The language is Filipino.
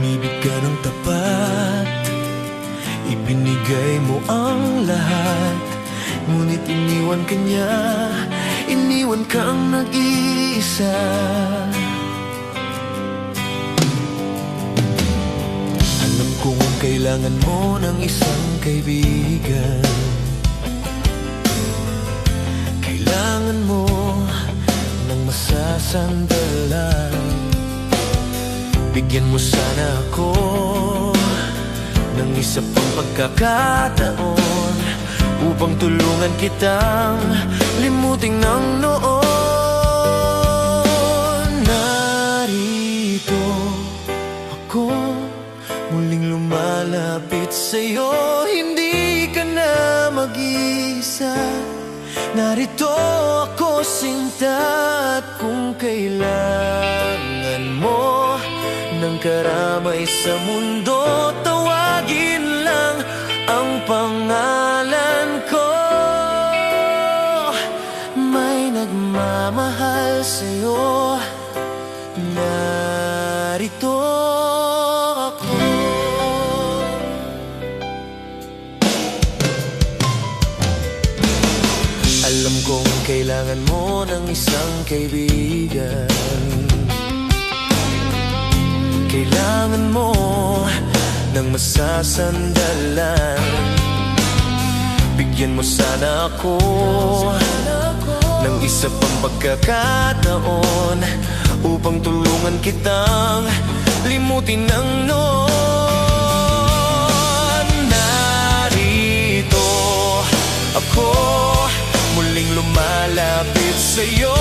Umibig ka ng tapat, ibinigay mo ang lahat. Ngunit iniwan ka niya, iniwan kang nag-iisa. Alam kong kailangan mo ng isang kaibigan. Kailangan mo ng masasandalan. Bigyan mo sana ako ng isa pang pagkakataon upang tulungan kitang limutin ng noon. Narito ako, muling lumalapit sa'yo. Hindi ka na mag-isa. Narito ako, sinta, at kung kailangan mo ng karamay sa mundo, tawagin lang ang pangalan ko. May nagmamahal sa'yo, narito ako. Alam kong kailangan mo ng isang kaibigan. Kailangan mo ng masasandalan. Bigyan mo sana ako ng isa pang pagkakataon upang tulungan kitang limutin ng noon. Narito ako, muling lumalapit sa'yo.